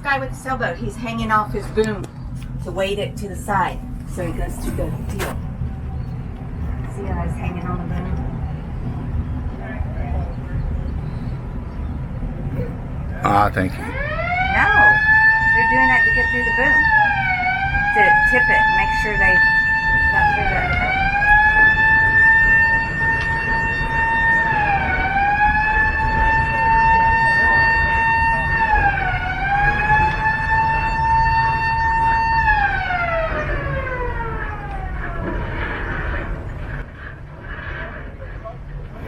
guy with the sailboat. He's hanging off his boom to weight it to the side so he goes to the deal. See how he's hanging on the boom? Thank you. No, they're doing that to get through the boom. To tip it and make sure they got through that.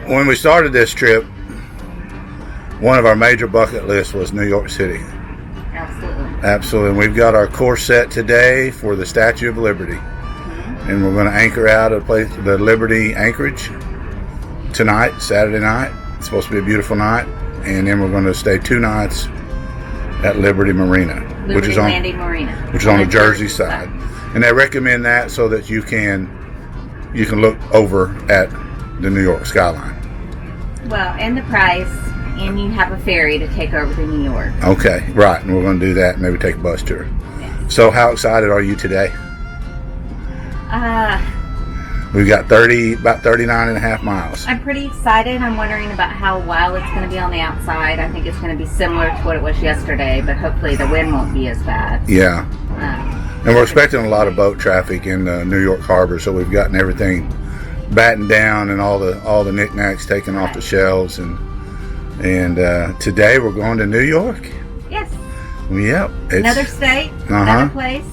When we started this trip, one of our major bucket lists was New York City. Absolutely. Absolutely. We've got our course set today for the Statue of Liberty. And we're going to anchor out at the Liberty Anchorage tonight, Saturday night. It's supposed to be a beautiful night. And then we're going to stay 2 nights at Liberty Marina, which is on the Jersey side. And they recommend that so that you can look over at the New York skyline. Well, and the price, and you have a ferry to take over to New York. Okay, right. And we're going to do that and maybe take a bus tour. Yes. So how excited are you today? We've got about 39 and a half miles. I'm pretty excited. I'm wondering about how wild it's going to be on the outside. I think it's going to be similar to what it was yesterday, but hopefully the wind won't be as bad. Yeah. And we're expecting a lot of boat traffic in New York Harbor, so we've gotten everything battened down and all the knickknacks taken off the shelves. And today we're going to New York. Yes. Yep. Another state, another place.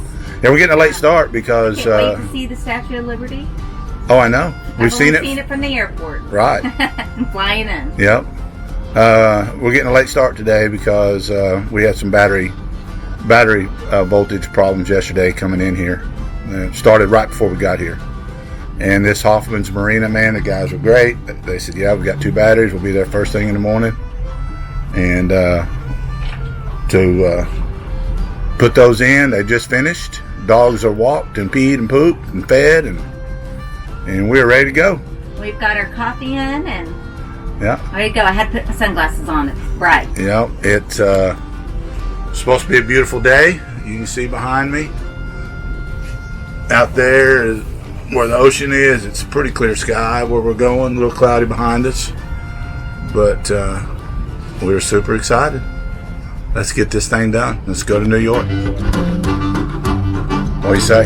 Yeah, we're getting a late start because... Can't wait to see the Statue of Liberty. Oh, I know. We've seen it from the airport. Right. Flying in. Yep. We're getting a late start today because we had some battery voltage problems yesterday coming in here. It started right before we got here. And this Hoffman's Marina, man, the guys were great. They said, yeah, we got 2 batteries. We'll be there first thing in the morning. And to put those in, they just finished. Dogs are walked and peed and pooped and fed, and we're ready to go. We've got our coffee in, and yeah, ready to go. I had to put my sunglasses on. It's bright. Yeah, it's supposed to be a beautiful day. You can see behind me out there where the ocean is. It's a pretty clear sky where we're going. A little cloudy behind us, but we're super excited. Let's get this thing done. Let's go to New York. What do you say?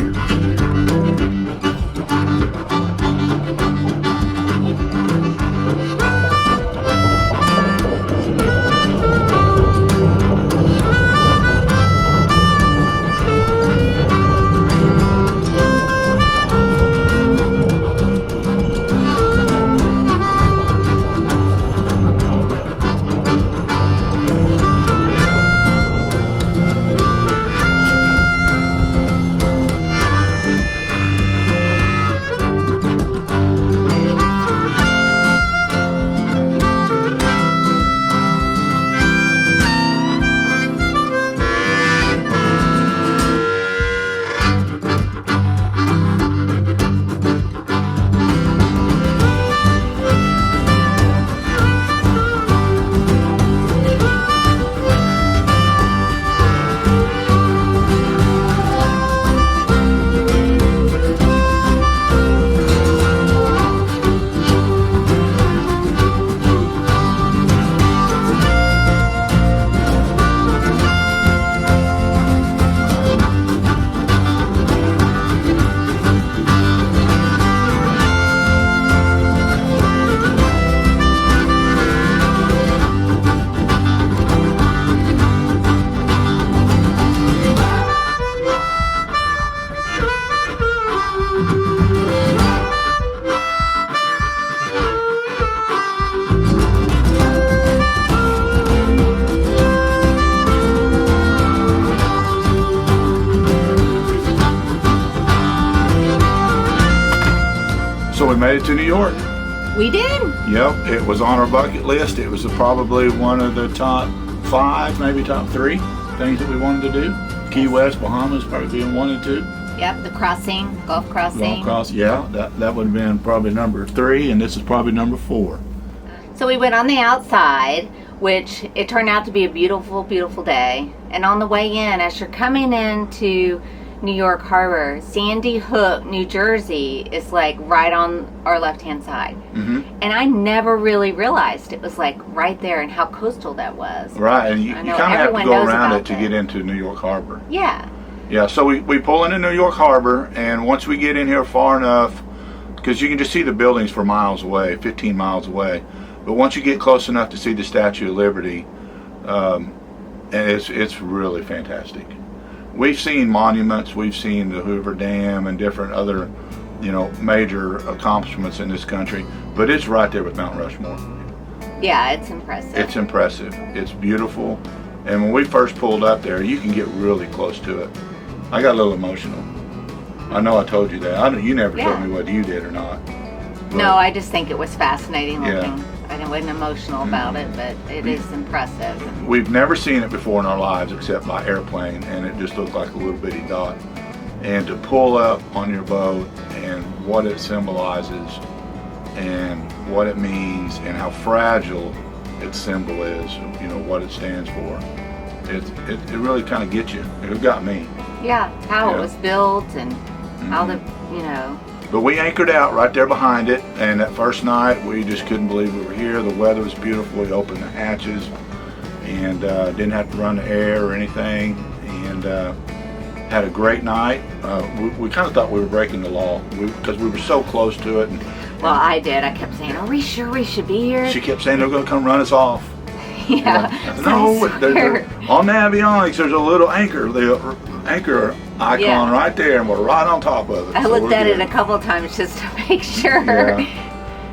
So we made it to New York. We did. Yep, it was on our bucket list. It was probably one of the top 5, maybe top 3 things that we wanted to do. Key West, Bahamas, probably being 1 and 2. Yep, the crossing, Gulf Crossing. Yeah, that would have been probably number 3, and this is probably number 4. So we went on the outside, which it turned out to be a beautiful, beautiful day. And on the way in, as you're coming into New York Harbor, Sandy Hook, New Jersey is like right on our left-hand side. And I never really realized it was like right there and how coastal that was. Right, and you kind of have to go around it to get into New York Harbor. Yeah. Yeah, so we pull into New York Harbor, and once we get in here far enough, because you can just see the buildings for miles away, 15 miles away. But once you get close enough to see the Statue of Liberty, and it's really fantastic. We've seen monuments, we've seen the Hoover Dam and different other, major accomplishments in this country, but it's right there with Mount Rushmore. Yeah, it's impressive. It's impressive. It's beautiful. And when we first pulled up there, you can get really close to it. I got a little emotional. I know I told you that. You never told me whether you did or not. But, no, I just think it was fascinating Yeah. looking. I wasn't emotional about it, but it is impressive. We've never seen it before in our lives except by airplane, and it just looked like a little bitty dot. And to pull up on your boat and what it symbolizes and what it means and how fragile its symbol is, what it stands for, it really kind of gets you. It got me. Yeah, how it was built and how the, But we anchored out right there behind it, and that first night we just couldn't believe we were here. The weather was beautiful. We opened the hatches and didn't have to run the air or anything, and had a great night. We kind of thought we were breaking the law because we were so close to it. And, well, I did. I kept saying, "Are we sure we should be here?" She kept saying they're going to come run us off. Yeah. No, on the avionics there's a little anchor. The anchor icon right there, and we're right on top of it. I looked at it a couple of times just to make sure.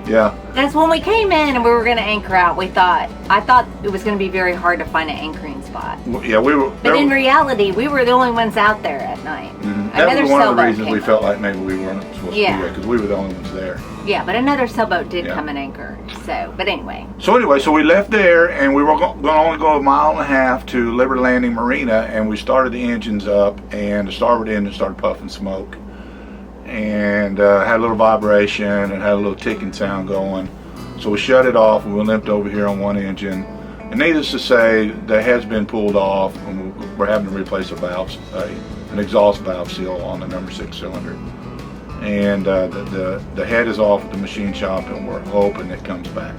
Yeah. That's when we came in and we were going to anchor out. I thought it was going to be very hard to find an anchoring spot. Yeah, we were. But in reality, we were the only ones out there at night. That was one of the reasons we felt like maybe we weren't supposed to be there, because we were the only ones there. Yeah, but another sailboat did come and anchor. But anyway. So we left there, and we were going to only go 1.5 miles to Liberty Landing Marina, and we started the engines up, and the starboard engine started puffing smoke, and had a little vibration and had a little ticking sound going. So we shut it off, and we limped over here on one engine. And needless to say, the head's been pulled off, and we're having to replace an exhaust valve seal on the number 6 cylinder. And the head is off at the machine shop, and we're hoping it comes back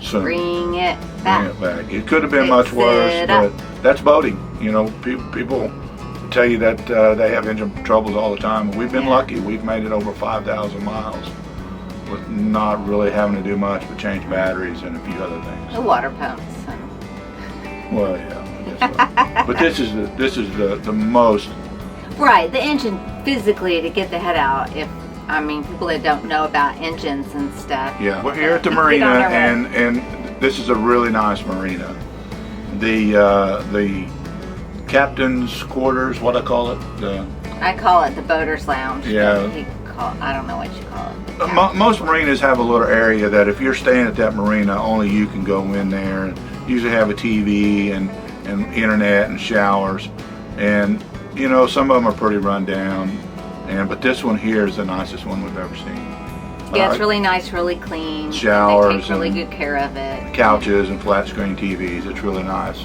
soon. Bring it back. It could have been much worse, but that's boating. People tell you that they have engine troubles all the time. We've been lucky. We've made it over 5,000 miles with not really having to do much but change batteries and a few other things. The water pumps. Well, yeah, I guess so. But this is the most. Right, the engine physically to get the head out. People that don't know about engines and stuff. Yeah, we're here at the marina, and this is a really nice marina. The captain's quarters, what I call it? I call it the boater's lounge. Yeah. I don't know what you call it. Most marinas have a little area that if you're staying at that marina, only you can go in there. And usually have a TV and internet and showers, and some of them are pretty run down. But this one here is the nicest one we've ever seen. Yeah, it's really nice, really clean. Showers. They take really good care of it. Couches and flat screen TVs. It's really nice.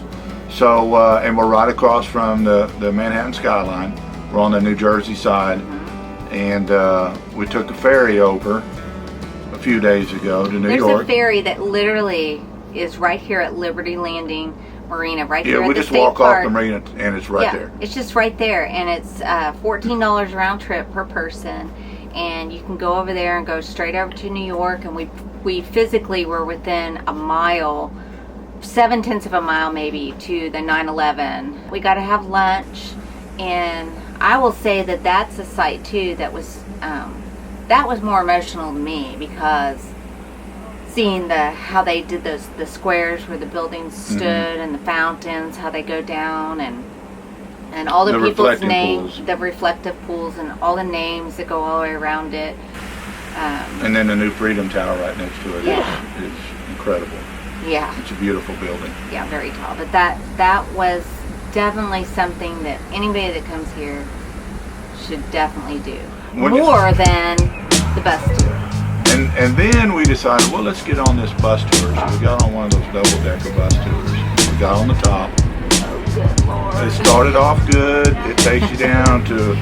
So, and we're right across from the Manhattan skyline. We're on the New Jersey side. And we took a ferry over a few days ago to New York. There's a ferry that literally is right here at Liberty Landing Marina, right here at the state park. Yeah, we just walk off the marina and it's right there. It's just right there, and it's $14 round trip per person, and you can go over there and go straight over to New York. And we physically were within a mile, 0.7 of a mile maybe, to the 9/11. We got to have lunch, and I will say that that's a site too that was more emotional to me, because seeing how they did the squares where the buildings stood and the fountains, how they go down, and all the people's names, the reflective pools, and all the names that go all the way around it. And then the new Freedom Tower right next to it is incredible. Yeah. It's a beautiful building. Yeah, very tall. But that was definitely something that anybody that comes here should definitely do. More than the bus tour. And then we decided, well, let's get on this bus tour. So we got on one of those double-decker bus tours. We got on the top, Good Lord. It started off good. It takes you down to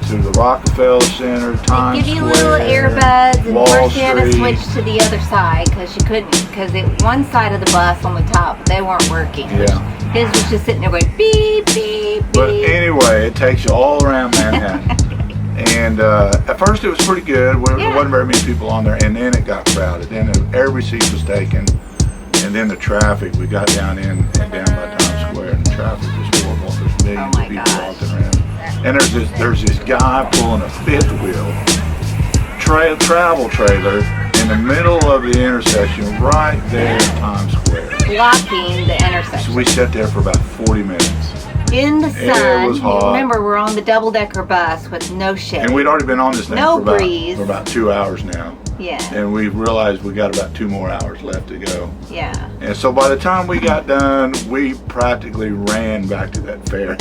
the Rockefeller Center, Times Give you Square, little earbuds, and Wall first you had to Street. switch to the other side because you couldn't, because one side of the bus on the top, they weren't working. Yeah. His was just sitting there going beep, beep, beep. But anyway, it takes you all around Manhattan. And at first it was pretty good. There wasn't very many people on there, and then it got crowded. Then every seat was taken, and then the traffic. We got down by Times Square, and the traffic was horrible. There's millions of people walking around, and there's this guy pulling a fifth wheel travel trailer in the middle of the intersection, right there in Times Square, blocking the intersection. So we sat there for about 40 minutes. In the sun. It was hot. Remember, we're on the double-decker bus with no shade. And we'd already been on this thing for about 2 hours now. Yeah. And we realized we got about 2 more hours left to go. Yeah. And so by the time we got done, we practically ran back to that ferry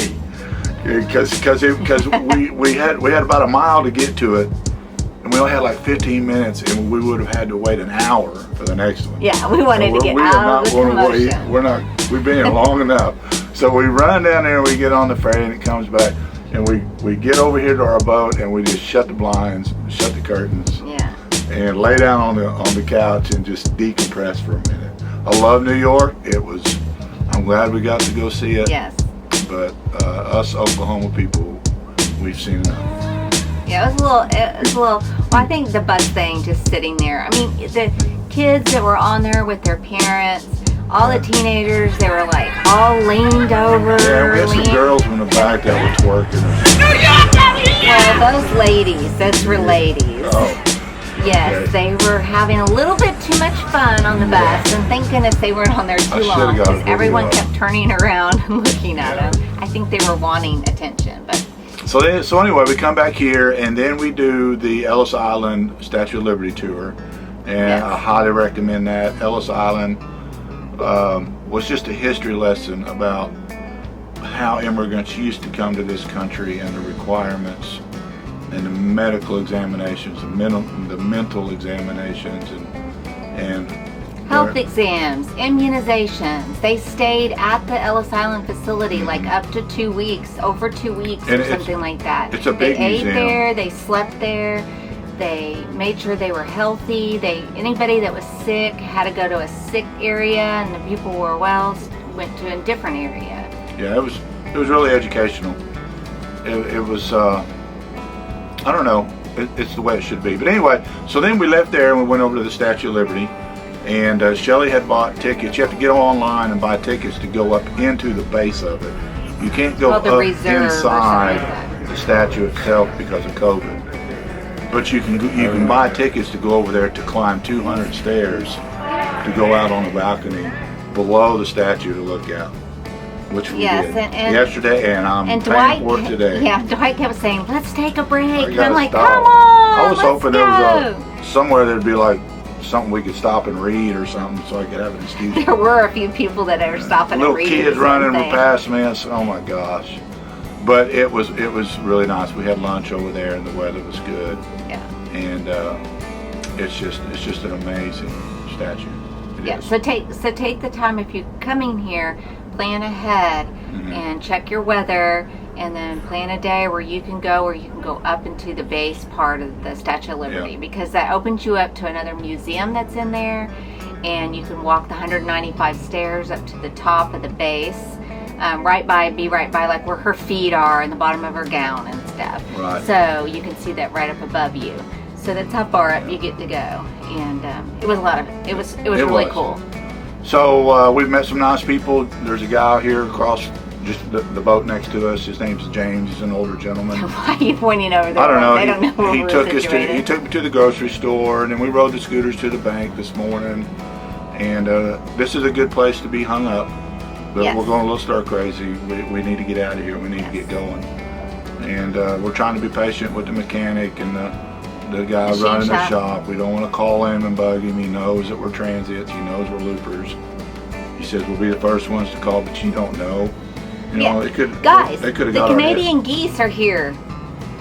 because we had about a mile to get to it, and we only had like 15 minutes, and we would have had to wait an hour for the next one. Yeah, we wanted to get out of the commotion. We've been here long enough. So we run down there, we get on the ferry, and it comes back, and we get over here to our boat, and we just shut the blinds, shut the curtains, and lay down on the couch and just decompress for a minute. I love New York. I'm glad we got to go see it. Yes. But us Oklahoma people, we've seen enough. Yeah, it was a little. Well, I think the bus thing, just sitting there. I mean, the kids that were on there with their parents. All the teenagers, they were like all leaned over. Yeah, we had some girls in the back that were twerking. Well, those ladies, those were ladies. Oh. Yes, they were having a little bit too much fun on the bus, and thank goodness they weren't on there too long because everyone kept turning around and looking at them. I think they were wanting attention. But So anyway, we come back here, and then we do the Ellis Island Statue of Liberty tour, and I highly recommend that. Ellis Island was just a history lesson about how immigrants used to come to this country and the requirements and the medical examinations, the mental examinations, and health exams, immunizations. They stayed at the Ellis Island facility like up to 2 weeks, over 2 weeks, or something like that. It's a big museum. They ate there, they slept there. They made sure they were healthy. Anybody that was sick had to go to a sick area, and the people who were well went to a different area. Yeah, it was really educational. It was I don't know. It's the way it should be. But anyway, so then we left there and we went over to the Statue of Liberty, and Shelley had bought tickets. You have to get online and buy tickets to go up into the base of it. You can't go up inside the statue itself because of COVID. But you can buy tickets to go over there to climb 200 stairs to go out on the balcony below the statue to look out, which we did yesterday, and I'm paying for it today. Yeah, Dwight kept saying, "Let's take a break." And I'm like, stop. "Come on, I was hoping go. there was somewhere there'd be like something we could stop and read or something, so I could have an excuse. There were a few people that are stopping and reading. Little kids running past me. Oh my gosh! But it was really nice. We had lunch over there, and the weather was good. Yeah. And it's just an amazing statue. Yeah. So take the time, if you're coming here, plan ahead and check your weather, and then plan a day where you can go up into the base part of the Statue of Liberty, because that opens you up to another museum that's in there, and you can walk the 195 stairs up to the top of the base. Be right by like where her feet are in the bottom of her gown and stuff. Right. So you can see that right up above you. So that's how far up you get to go. And it was it was really cool. So we've met some nice people. There's a guy here across just the boat next to us. His name's James. He's an older gentleman. Why are you pointing over there? I don't know. They don't know where he took me to the grocery store, and then we rode the scooters to the bank this morning. And this is a good place to be hung up. But we're going a little stir crazy. We need to get out of here. We need to get going. And we're trying to be patient with the mechanic and the guy running the shop. We don't want to call him and bug him. He knows that we're transients. He knows we're loopers. He says we'll be the first ones to call, but you don't know. You know, it could. Guys, the Canadian geese are here,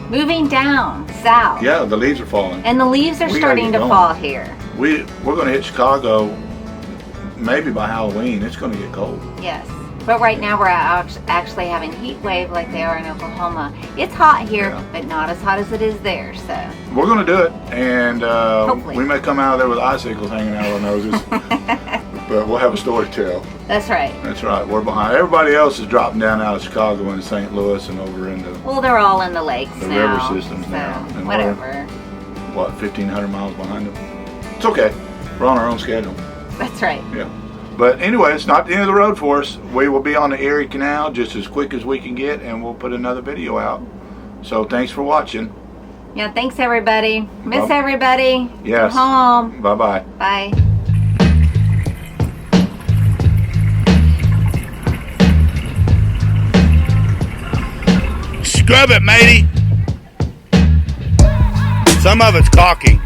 moving down south. Yeah, the leaves are falling. And the leaves are starting to fall here. We're going to hit Chicago maybe by Halloween. It's going to get cold. Yes. But right now we're actually having heat wave like they are in Oklahoma. It's hot here, Yeah. but not as hot as it is there. So we're going to do it, and Hopefully. we may come out of there with icicles hanging out of our noses, but we'll have a story to tell. that's right. That's right. We're behind. Everybody else is dropping down out of Chicago into St. Louis and over into Well, they're all in the lakes the now. river systems so now. And whatever. what, 1,500 miles behind them? It's okay. We're on our own schedule. That's right. Yeah. But anyway, it's not the end of the road for us. We will be on the Erie Canal just as quick as we can get, and we'll put another video out. So thanks for watching. Yeah, thanks everybody. Miss Well, everybody. yes. Go home. Bye-bye. Bye. Scrub it, matey. Some of it's caulking.